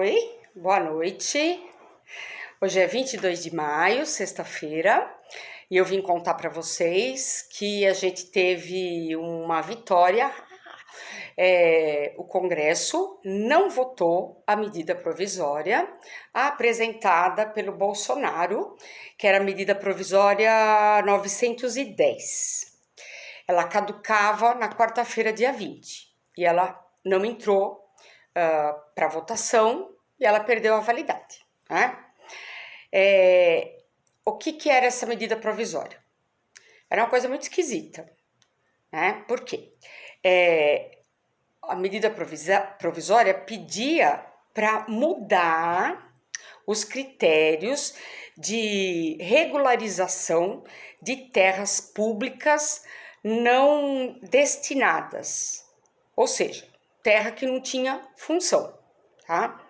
Oi, boa noite. Hoje é 22 de maio, sexta-feira, e eu vim contar para vocês que a gente teve uma vitória. O Congresso não votou a medida provisória apresentada pelo Bolsonaro, que era a medida provisória 910. Ela caducava na quarta-feira, dia 20, e ela não entrou para votação e ela perdeu a validade, né? O que era essa medida provisória? Era uma coisa muito esquisita, né? Por quê? A medida provisória pedia para mudar os critérios de regularização de terras públicas não destinadas, ou seja, terra que não tinha função, tá?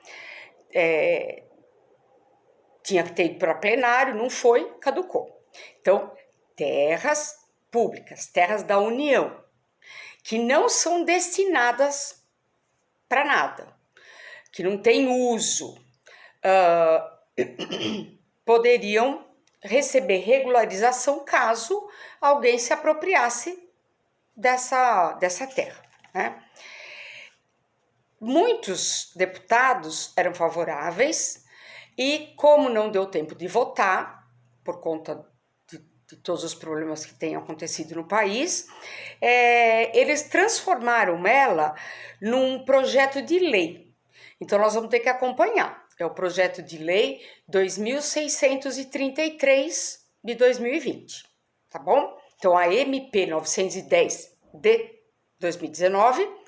Tinha que ter ido para plenário, não foi, caducou. Então, terras públicas, terras da União, que não são destinadas para nada, que não tem uso, poderiam receber regularização caso alguém se apropriasse dessa terra, né? Muitos deputados eram favoráveis e, como não deu tempo de votar, por conta de todos os problemas que têm acontecido no país, eles transformaram ela num projeto de lei. Então, nós vamos ter que acompanhar. É o projeto de lei 2633 de 2020, tá bom? Então, a MP 910 de 2019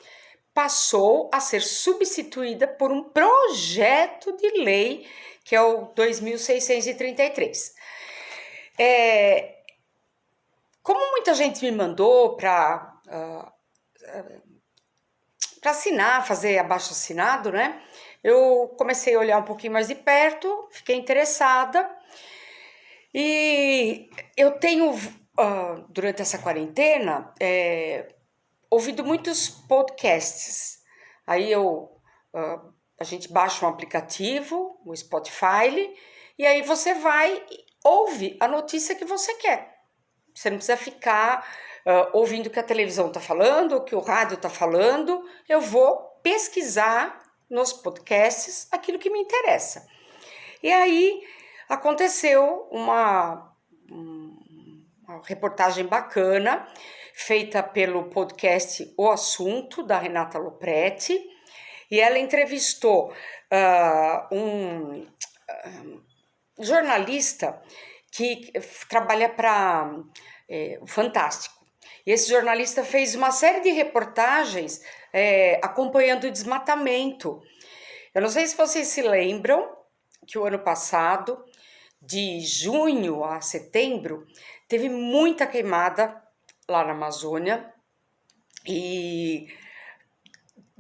passou a ser substituída por um projeto de lei, que é o 2633. Como muita gente me mandou para assinar, fazer abaixo-assinado, né? Eu comecei a olhar um pouquinho mais de perto, fiquei interessada e eu tenho, durante essa quarentena, ouvido muitos podcasts. Aí a gente baixa um aplicativo, o Spotify, e aí você vai e ouve a notícia que você quer. Você não precisa ficar ouvindo o que a televisão está falando, o que o rádio está falando. Eu vou pesquisar nos podcasts aquilo que me interessa. E aí aconteceu uma reportagem bacana, feita pelo podcast O Assunto, da Renata Lopretti, e ela entrevistou um jornalista que trabalha para o Fantástico. E esse jornalista fez uma série de reportagens acompanhando o desmatamento. Eu não sei se vocês se lembram que o ano passado, de junho a setembro, teve muita queimada lá na Amazônia e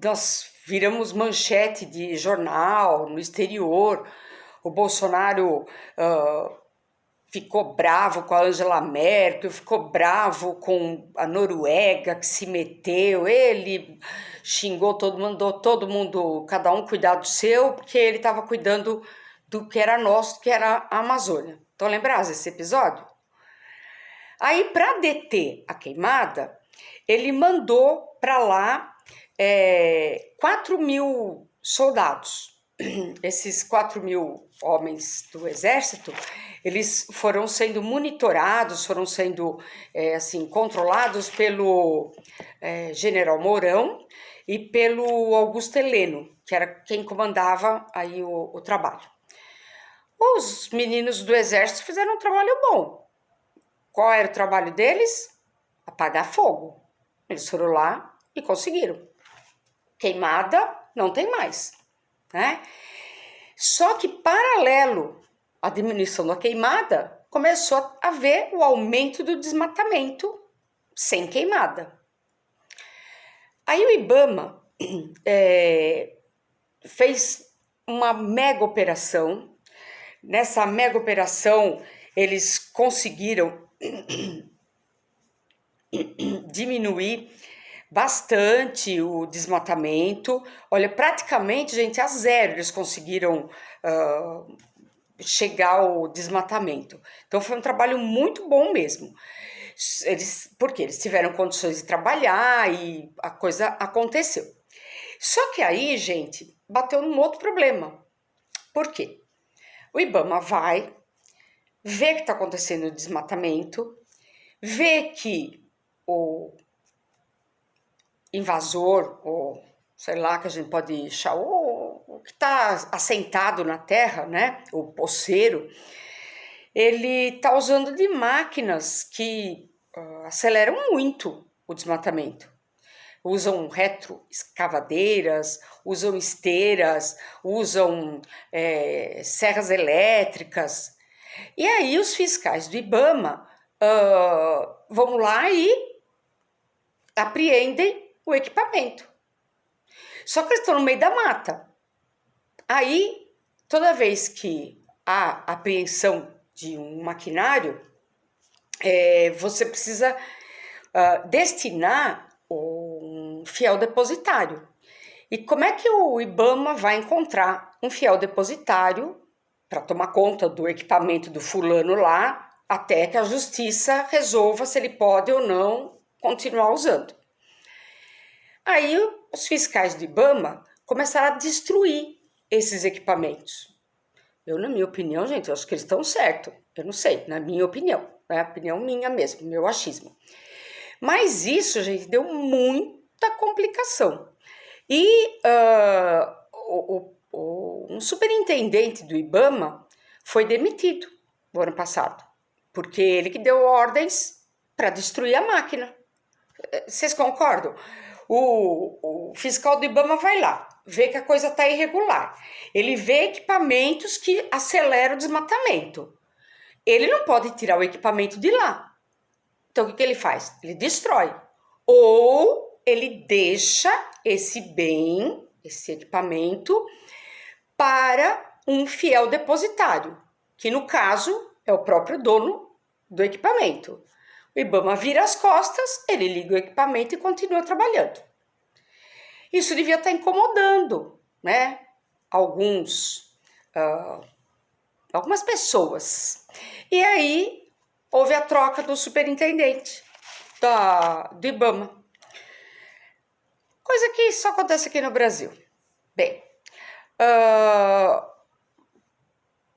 nós viramos manchete de jornal no exterior. O Bolsonaro ficou bravo com a Angela Merkel, ficou bravo com a Noruega que se meteu, ele xingou todo mundo, mandou todo mundo, cada um cuidar do seu, porque ele estava cuidando do que era nosso, que era a Amazônia. Estão lembrados desse episódio? Aí, para deter a queimada, ele mandou para lá 4.000 soldados. Esses 4.000 homens do exército, eles foram sendo monitorados, foram sendo controlados pelo general Mourão e pelo Augusto Heleno, que era quem comandava aí o trabalho. Os meninos do exército fizeram um trabalho bom. Qual era o trabalho deles? Apagar fogo. Eles foram lá e conseguiram. Queimada não tem mais, né? Só que, paralelo à diminuição da queimada, começou a haver o aumento do desmatamento sem queimada. Aí o IBAMA fez uma mega operação. Nessa mega operação, eles conseguiram diminuir bastante o desmatamento. Olha, praticamente, gente, a zero eles conseguiram chegar ao desmatamento. Então foi um trabalho muito bom mesmo. Porque eles tiveram condições de trabalhar e a coisa aconteceu. Só que aí, gente, bateu num outro problema. Por quê? O IBAMA vai, vê que está acontecendo o desmatamento, vê que o invasor, ou sei lá que a gente pode chamar, o que está assentado na terra, né, o poceiro, ele está usando de máquinas que aceleram muito o desmatamento. Usam retroescavadeiras, usam esteiras, usam serras elétricas. E aí os fiscais do IBAMA vão lá e apreendem o equipamento. Só que eles estão no meio da mata. Aí, toda vez que há apreensão de um maquinário, você precisa destinar um fiel depositário. E como é que o IBAMA vai encontrar um fiel depositário para tomar conta do equipamento do fulano lá, até que a justiça resolva se ele pode ou não continuar usando? Aí os fiscais do IBAMA começaram a destruir esses equipamentos. Eu, na minha opinião, gente, eu acho que eles estão certos. Eu não sei, na minha opinião. É a opinião minha mesmo, meu achismo. Mas isso, gente, deu muita complicação. E um superintendente do IBAMA foi demitido no ano passado, porque ele que deu ordens para destruir a máquina. Vocês concordam? O fiscal do IBAMA vai lá, vê que a coisa está irregular. Ele vê equipamentos que aceleram o desmatamento. Ele não pode tirar o equipamento de lá. Então, o que ele faz? Ele destrói. Ou ele deixa esse bem, esse equipamento, para um fiel depositário, que no caso é o próprio dono do equipamento. O IBAMA vira as costas, ele liga o equipamento e continua trabalhando. Isso devia estar incomodando, né? Algumas pessoas. E aí houve a troca do superintendente do IBAMA. Coisa que só acontece aqui no Brasil. Bem,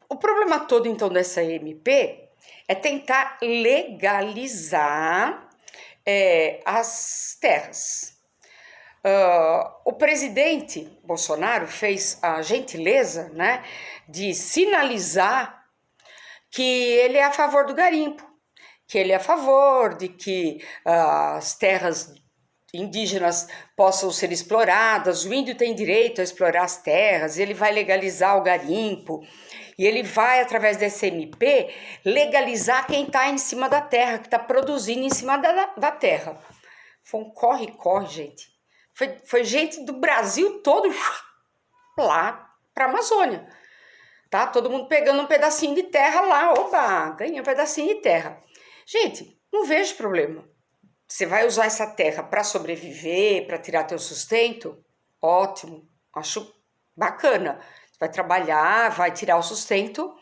o problema todo, então, dessa MP é tentar legalizar as terras. O presidente Bolsonaro fez a gentileza, né, de sinalizar que ele é a favor do garimpo, que ele é a favor de que as terras indígenas possam ser exploradas, o índio tem direito a explorar as terras, ele vai legalizar o garimpo, e ele vai, através dessa MP, legalizar quem está em cima da terra, que está produzindo em cima da terra. Foi um corre-corre, gente. Foi gente do Brasil todo lá para a Amazônia. Tá? Todo mundo pegando um pedacinho de terra lá. Opa, ganhei um pedacinho de terra. Gente, não vejo problema. Você vai usar essa terra para sobreviver, para tirar teu sustento? Ótimo, acho bacana. Você vai trabalhar, vai tirar o sustento,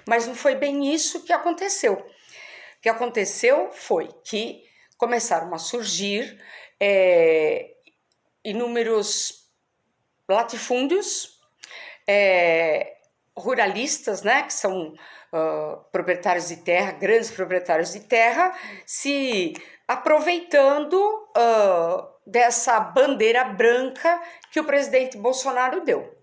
mas não foi bem isso que aconteceu. O que aconteceu foi que começaram a surgir inúmeros latifúndios ruralistas, né, que são proprietários de terra, grandes proprietários de terra, se aproveitando dessa bandeira branca que o presidente Bolsonaro deu.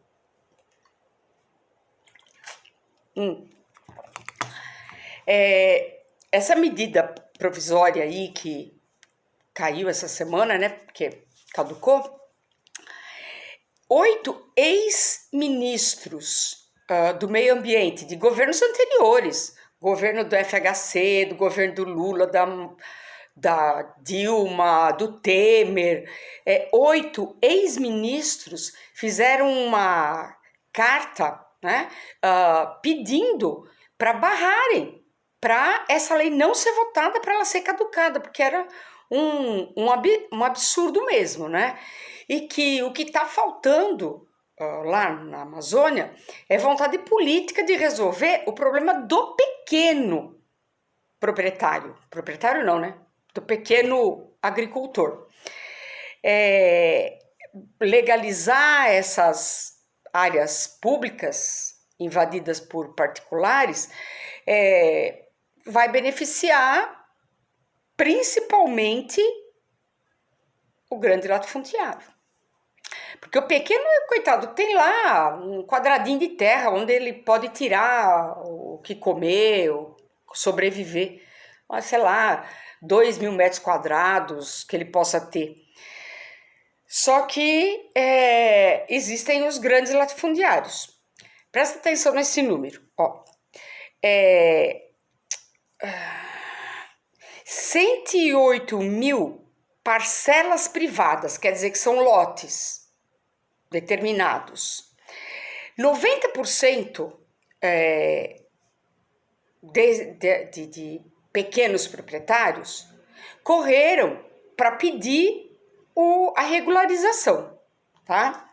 Essa medida provisória aí que caiu essa semana, né, porque caducou, 8 ex-ministros do meio ambiente de governos anteriores, governo do FHC, do governo do Lula, da Dilma, do Temer, 8 ex-ministros fizeram uma carta, né, pedindo para barrarem, para essa lei não ser votada, para ela ser caducada, porque era um absurdo mesmo, né? E que o que está faltando lá na Amazônia é vontade política de resolver o problema do pequeno proprietário não, né? Do pequeno agricultor. Legalizar essas áreas públicas invadidas por particulares vai beneficiar principalmente o grande latifundiário. Porque o pequeno, coitado, tem lá um quadradinho de terra onde ele pode tirar o que comer, sobreviver. Mas, sei lá, 2.000 metros quadrados que ele possa ter. Só que existem os grandes latifundiários. Presta atenção nesse número. 108 mil parcelas privadas, quer dizer que são lotes determinados. 90% de pequenos proprietários correram para pedir a regularização, tá?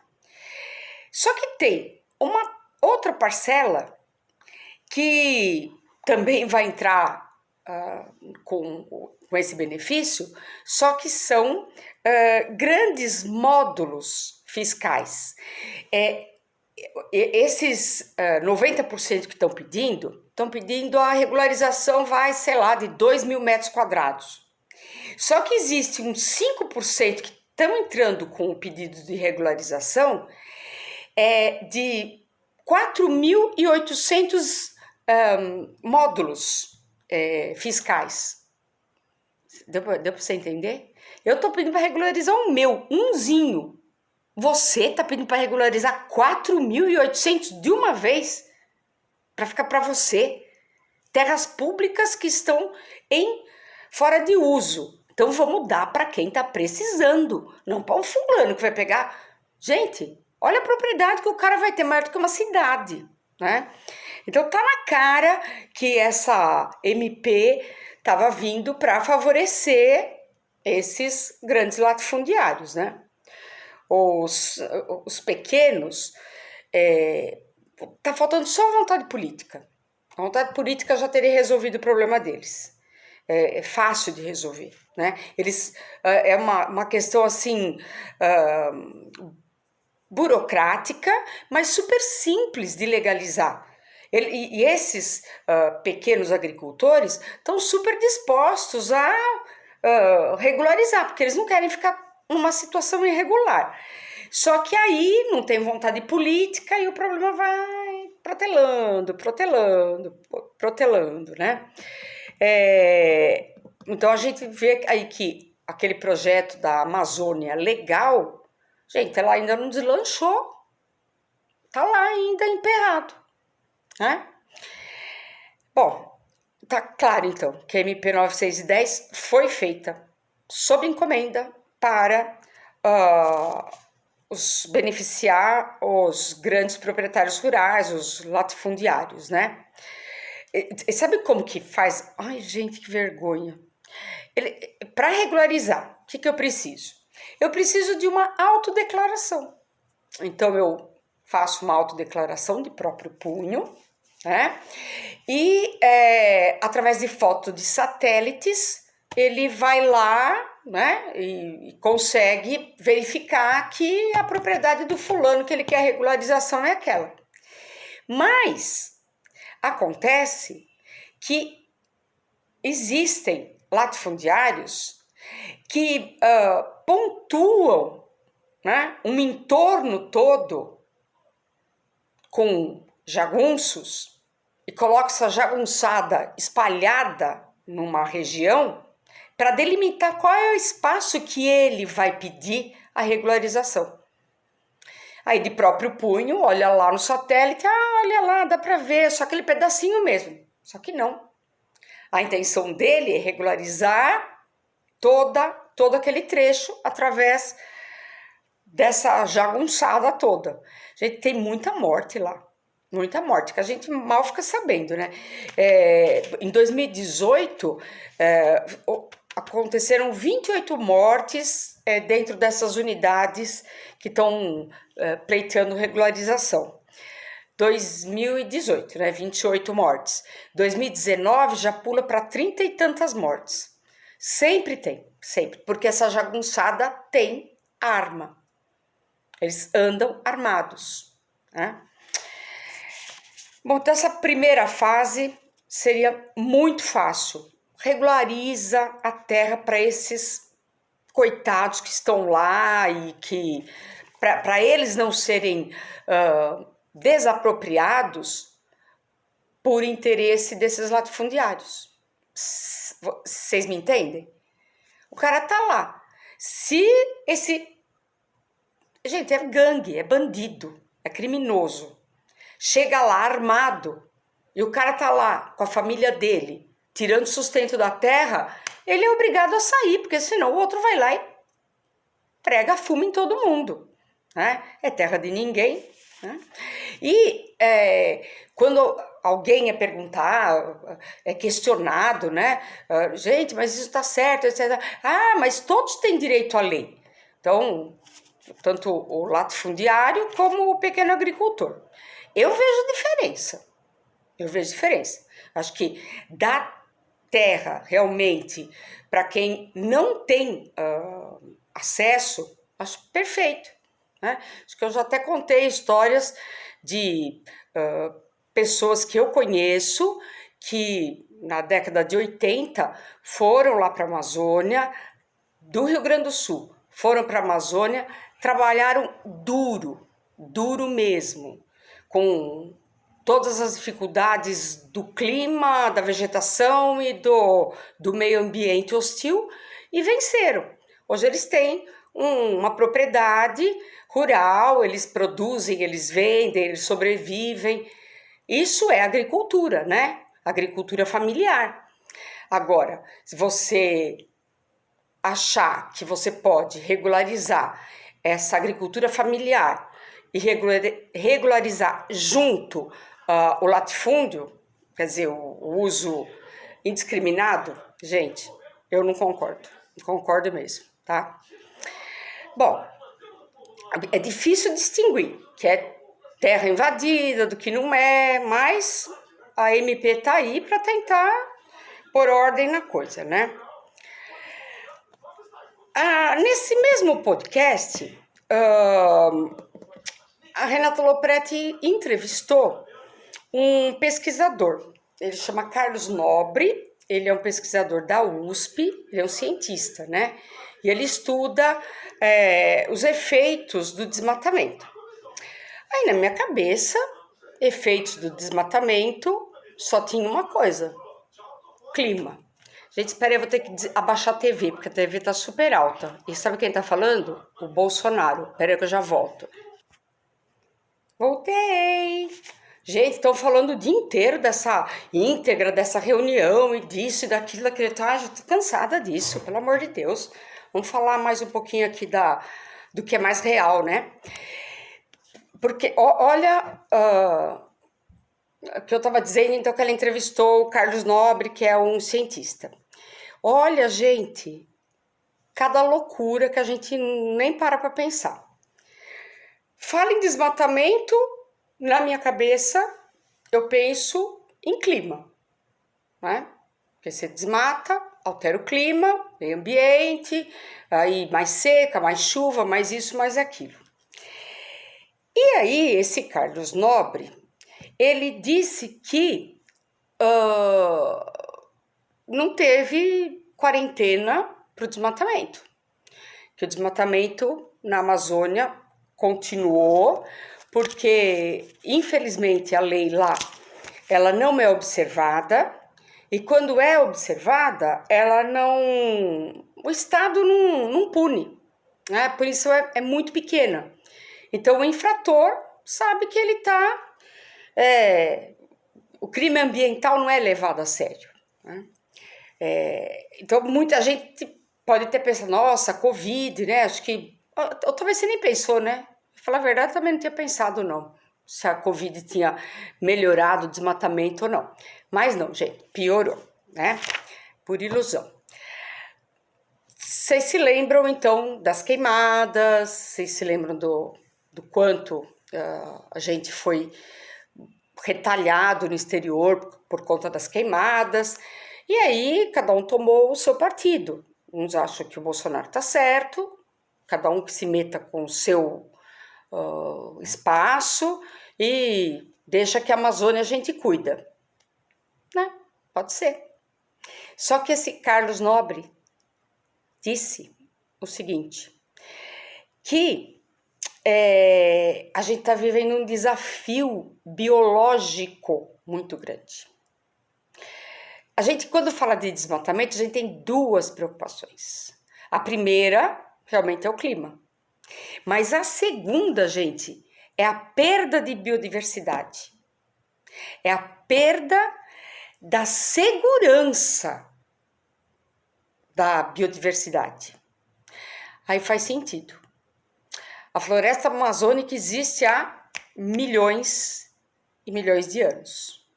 Só que tem uma outra parcela que também vai entrar com esse benefício, só que são grandes módulos fiscais. Esses 90% que estão pedindo a regularização vai, sei lá, de 2.000 metros quadrados. Só que existe uns 5% que estão entrando com o pedido de regularização de 4.800 módulos fiscais. Deu para você entender? Eu estou pedindo para regularizar o meu, umzinho. Você está pedindo para regularizar 4.800 de uma vez? Para ficar para você. Terras públicas que estão fora de uso. Então vamos dar para quem está precisando, não para um fulano que vai pegar. Gente, olha a propriedade que o cara vai ter maior do que uma cidade, né? Então tá na cara que essa MP estava vindo para favorecer esses grandes latifundiários, né? Os pequenos, tá faltando só vontade política. A vontade política já teria resolvido o problema deles. É fácil de resolver, né? É uma questão assim burocrática, mas super simples de legalizar. E esses pequenos agricultores estão super dispostos a regularizar, porque eles não querem ficar numa situação irregular. Só que aí não tem vontade política e o problema vai protelando, né? Então a gente vê aí que aquele projeto da Amazônia legal, gente, ela ainda não deslanchou, tá lá ainda emperrado, né? Bom, tá claro então que a MP 9610 foi feita sob encomenda para beneficiar os grandes proprietários rurais, os latifundiários, né? E sabe como que faz? Ai, gente, que vergonha. Para regularizar, o que eu preciso? Eu preciso de uma autodeclaração. Então, eu faço uma autodeclaração de próprio punho, né? E através de foto de satélites, ele vai lá, né? E consegue verificar que a propriedade do fulano que ele quer regularização é aquela. Mas acontece que existem latifundiários que pontuam, né, um entorno todo com jagunços e colocam essa jagunçada espalhada numa região para delimitar qual é o espaço que ele vai pedir a regularização. Aí de próprio punho, olha lá no satélite, olha lá, dá para ver, só aquele pedacinho mesmo. Só que não. A intenção dele é regularizar todo aquele trecho através dessa jagunçada toda. Gente, tem muita morte lá. Muita morte, que a gente mal fica sabendo, né? Em 2018, aconteceram 28 mortes dentro dessas unidades que estão pleiteando regularização. 2018, né, 28 mortes. 2019 já pula para 30 e tantas mortes. Sempre tem, sempre, porque essa jagunçada tem arma. Eles andam armados, né? Bom, então essa primeira fase seria muito fácil. Regulariza a terra para esses coitados que estão lá e que, para eles não serem desapropriados por interesse desses latifundiários. Vocês me entendem? O cara tá lá. Se esse... Gente, é gangue, é bandido, é criminoso. Chega lá armado e o cara tá lá com a família dele, tirando sustento da terra, ele é obrigado a sair, porque senão o outro vai lá e prega fumo em todo mundo, né? É terra de ninguém, né? E quando alguém é perguntar, é questionado, né? Gente, mas isso tá certo, etc. Ah, mas todos têm direito à lei. Então, tanto o latifundiário como o pequeno agricultor. Eu vejo diferença. Acho que dar terra realmente para quem não tem acesso, acho perfeito, né? Acho que eu já até contei histórias de pessoas que eu conheço que na década de 80 foram lá para a Amazônia, do Rio Grande do Sul, foram para a Amazônia, trabalharam duro mesmo, com todas as dificuldades do clima, da vegetação e do meio ambiente hostil e venceram. Hoje eles têm uma propriedade rural, eles produzem, eles vendem, eles sobrevivem. Isso é agricultura, né? Agricultura familiar. Agora, se você achar que você pode regularizar essa agricultura familiar e regularizar junto o latifúndio, quer dizer, o uso indiscriminado, gente, eu não concordo. Não concordo mesmo, tá? Bom, é difícil distinguir que é terra invadida do que não é, mas a MP tá aí para tentar pôr ordem na coisa, né? Nesse mesmo podcast, a Renata Lopretti entrevistou um pesquisador. Ele chama Carlos Nobre, ele é um pesquisador da USP, ele é um cientista, né? E ele estuda os efeitos do desmatamento. Aí na minha cabeça, efeitos do desmatamento só tinha uma coisa: clima. Gente, espera aí, eu vou ter que abaixar a TV, porque a TV tá super alta. E sabe quem tá falando? O Bolsonaro. Espera aí que eu já volto. Voltei! Gente, estão falando o dia inteiro dessa íntegra, dessa reunião e disso e daquilo, daquilo. Ah, já tô cansada disso, pelo amor de Deus. Vamos falar mais um pouquinho aqui do que é mais real, né? Porque, olha... que eu estava dizendo, então, que ela entrevistou o Carlos Nobre, que é um cientista. Olha, gente, cada loucura que a gente nem para pensar. Fala em desmatamento, na minha cabeça, eu penso em clima, né? Porque você desmata, altera o clima, meio ambiente, aí mais seca, mais chuva, mais isso, mais aquilo. E aí, esse Carlos Nobre, ele disse que não teve quarentena para o desmatamento, que o desmatamento na Amazônia continuou, porque infelizmente a lei lá ela não é observada, e quando é observada, ela não, o Estado não pune, né? Por isso é muito pequena. Então o infrator sabe que ele está... o crime ambiental não é levado a sério, né? Então muita gente pode ter pensado, nossa, Covid, né? Acho que... Ou talvez você nem pensou, né? Pra falar a verdade, também não tinha pensado, não, se a Covid tinha melhorado o desmatamento ou não. Mas não, gente, piorou, né? Por ilusão. Vocês se lembram, então, das queimadas, vocês se lembram do quanto a gente foi retalhado no exterior por conta das queimadas, e aí cada um tomou o seu partido. Uns acham que o Bolsonaro está certo, cada um que se meta com o seu espaço e deixa que a Amazônia a gente cuida. Né? Pode ser. Só que esse Carlos Nobre disse o seguinte, que a gente está vivendo um desafio biológico muito grande. A gente, quando fala de desmatamento, a gente tem duas preocupações. A primeira, realmente, é o clima. Mas a segunda, gente, é a perda de biodiversidade. É a perda da segurança da biodiversidade. Aí faz sentido. A floresta amazônica existe há milhões e milhões de anos.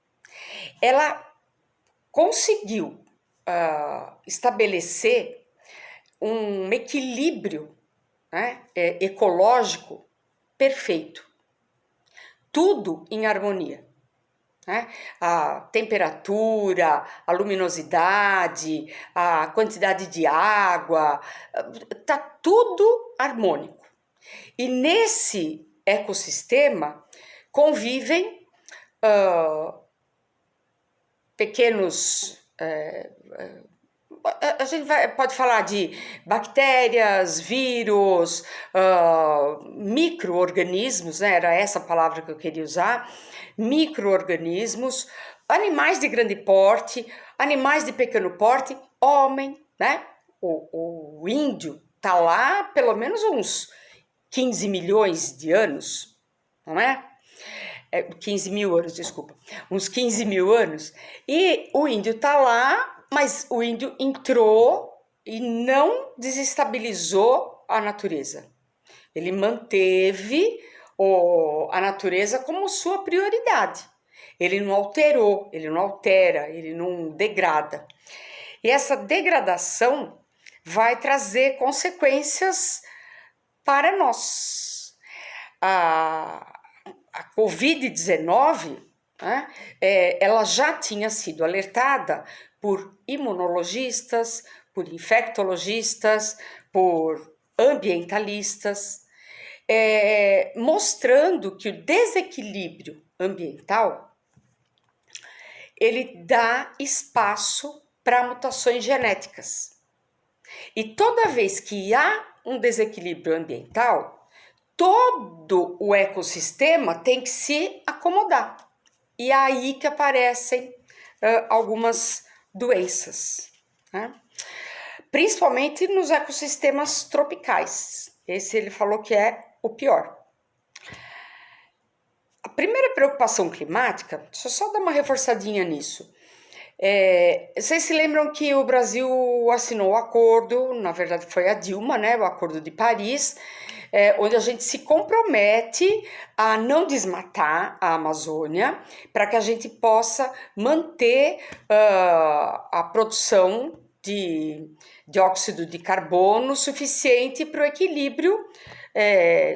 Ela conseguiu estabelecer um equilíbrio, né, ecológico perfeito. Tudo em harmonia. Né? A temperatura, a luminosidade, a quantidade de água, está tudo harmônico. E nesse ecossistema convivem pequenos... a gente pode falar de bactérias, vírus, micro-organismos, né? Era essa palavra que eu queria usar, micro-organismos, animais de grande porte, animais de pequeno porte, homem, né? O índio está lá pelo menos uns 15 milhões de anos, não é? 15 mil anos, desculpa, uns 15 mil anos, e o índio está lá, mas o índio entrou e não desestabilizou a natureza. Ele manteve a natureza como sua prioridade. Ele não alterou, ele não altera, ele não degrada. E essa degradação vai trazer consequências para nós. A Covid-19, né, ela já tinha sido alertada por imunologistas, por infectologistas, por ambientalistas, mostrando que o desequilíbrio ambiental ele dá espaço para mutações genéticas. E toda vez que há um desequilíbrio ambiental, todo o ecossistema tem que se acomodar. E é aí que aparecem algumas doenças, né? Principalmente nos ecossistemas tropicais. Esse ele falou que é o pior. A primeira preocupação climática, deixa eu só dar uma reforçadinha nisso. Vocês se lembram que o Brasil assinou o acordo, na verdade foi a Dilma, né, o Acordo de Paris, onde a gente se compromete a não desmatar a Amazônia para que a gente possa manter a produção de dióxido de carbono suficiente para o equilíbrio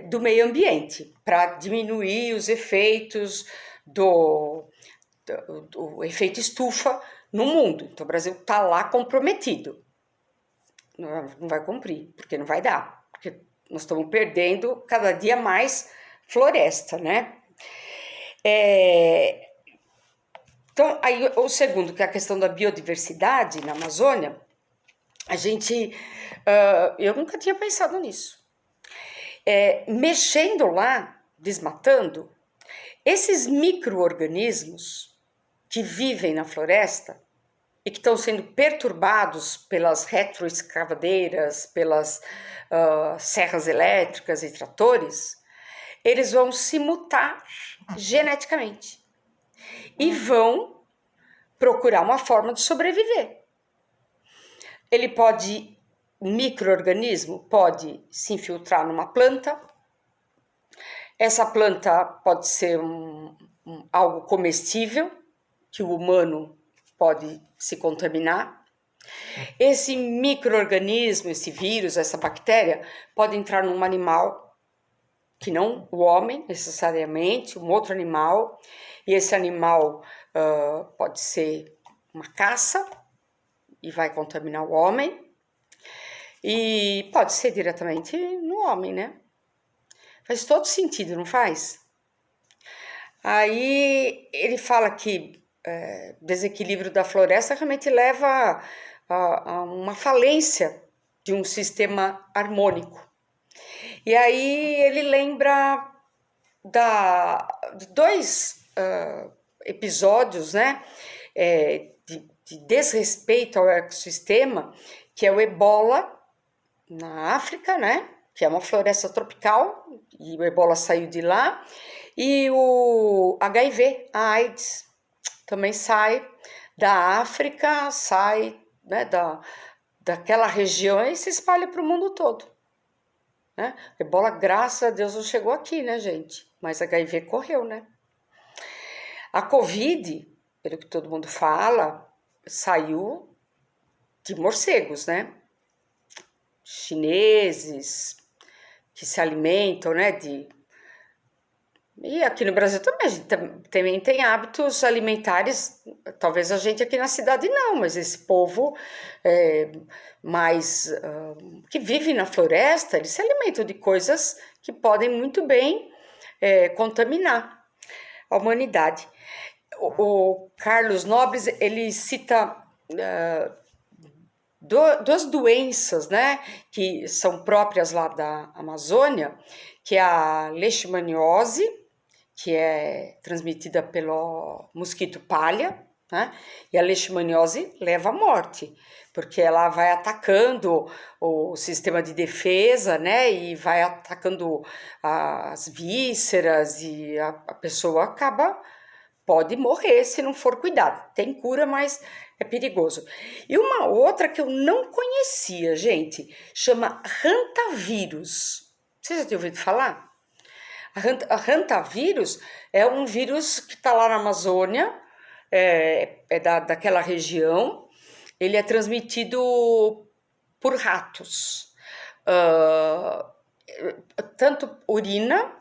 do meio ambiente, para diminuir os efeitos do efeito estufa no mundo. Então o Brasil está lá comprometido. Não vai cumprir, porque não vai dar, porque nós estamos perdendo cada dia mais floresta, né? Então, aí o segundo, que é a questão da biodiversidade na Amazônia, a gente, eu nunca tinha pensado nisso. Mexendo lá, desmatando, esses micro-organismos que vivem na floresta e que estão sendo perturbados pelas retroescavadeiras, pelas serras elétricas e tratores, eles vão se mutar geneticamente e vão procurar uma forma de sobreviver. O micro-organismo pode se infiltrar numa planta, essa planta pode ser algo comestível, que o humano pode se contaminar, Esse micro-organismo, esse vírus, essa bactéria, pode entrar num animal, que não o homem necessariamente, um outro animal, e esse animal pode ser uma caça e vai contaminar o homem, e pode ser diretamente no homem, né? Faz todo sentido, não faz? Aí ele fala que desequilíbrio da floresta realmente leva a uma falência de um sistema harmônico. E aí ele lembra de dois episódios, né, de desrespeito ao ecossistema, que é o ebola na África, né, que é uma floresta tropical, e o ebola saiu de lá, e o HIV, a AIDS, também sai da África, sai, né, daquela região e se espalha para o mundo todo. Né? Ebola, graças a Deus, não chegou aqui, né, gente? Mas HIV correu, né? A Covid, pelo que todo mundo fala, saiu de morcegos, né? Chineses que se alimentam, né? E aqui no Brasil também, a gente também tem hábitos alimentares, talvez a gente aqui na cidade não, mas esse povo que vive na floresta, eles se alimentam de coisas que podem muito bem contaminar a humanidade. O Carlos Nobles, ele cita duas doenças, né, que são próprias lá da Amazônia, que é a leishmaniose, que é transmitida pelo mosquito palha, né? E a leishmaniose leva à morte, porque ela vai atacando o sistema de defesa, né? E vai atacando as vísceras e a pessoa pode morrer se não for cuidada. Tem cura, mas é perigoso. E uma outra que eu não conhecia, gente, chama hantavirus. Você já tinha ouvido falar? A hantavírus é um vírus que está lá na Amazônia, daquela região. Ele é transmitido por ratos. Tanto urina,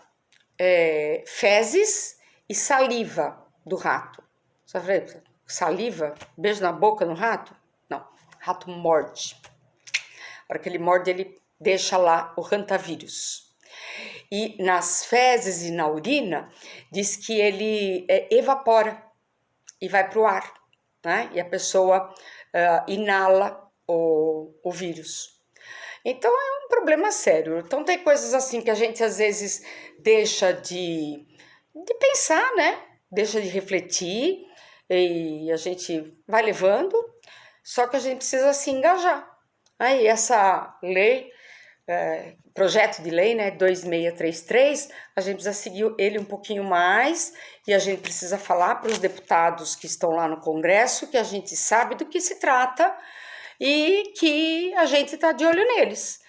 fezes e saliva do rato. Sabe, saliva, beijo na boca no rato? Não, rato morde. A hora que ele morde, ele deixa lá o hantavírus. E nas fezes e na urina, diz que ele evapora e vai para o ar, né? E a pessoa inala o vírus. Então é um problema sério. Então tem coisas assim que a gente às vezes deixa de pensar, né? Deixa de refletir e a gente vai levando, só que a gente precisa se engajar. Aí essa lei, projeto de lei, né, 2633, a gente precisa seguir ele um pouquinho mais e a gente precisa falar para os deputados que estão lá no Congresso que a gente sabe do que se trata e que a gente está de olho neles.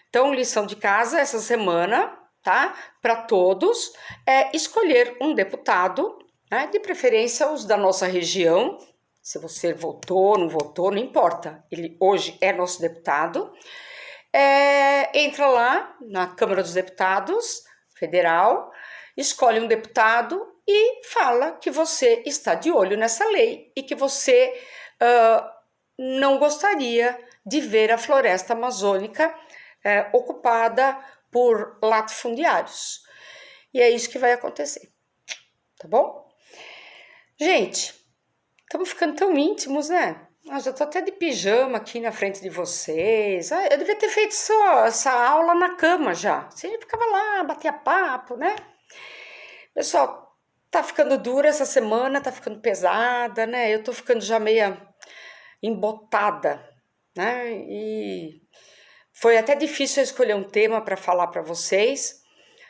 Então, lição de casa essa semana, tá? Para todos, escolher um deputado, né, de preferência os da nossa região. Se você votou, não votou, não importa. Ele hoje é nosso deputado. Entra lá na Câmara dos Deputados Federal, escolhe um deputado e fala que você está de olho nessa lei e que você não gostaria de ver a floresta amazônica ocupada por latifundiários. E é isso que vai acontecer, tá bom? Gente, estamos ficando tão íntimos, né? Já tô até de pijama aqui na frente de vocês. Eu devia ter feito essa aula na cama já. Você ficava lá, batia papo, né? Pessoal, tá ficando dura essa semana, tá ficando pesada, né? Eu tô ficando já meia embotada, né? E foi até difícil escolher um tema para falar para vocês,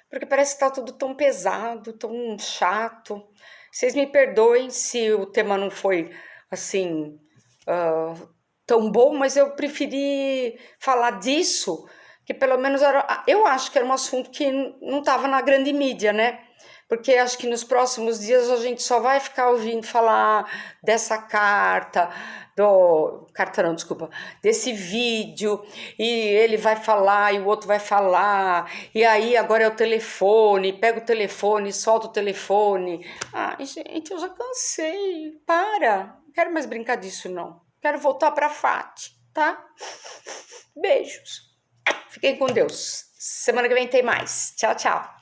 porque parece que tá tudo tão pesado, tão chato. Vocês me perdoem se o tema não foi assim tão bom, mas eu preferi falar disso, que pelo menos eu acho que era um assunto que não estava na grande mídia, né? porque acho que nos próximos dias a gente só vai ficar ouvindo falar dessa carta, carta não, desculpa, desse vídeo, e ele vai falar e o outro vai falar, e aí agora é o telefone, pega o telefone, solta o telefone. Ai, gente, eu já cansei, não quero mais brincar disso não, quero voltar pra Fati, tá? Beijos, fiquem com Deus, semana que vem tem mais, tchau, tchau.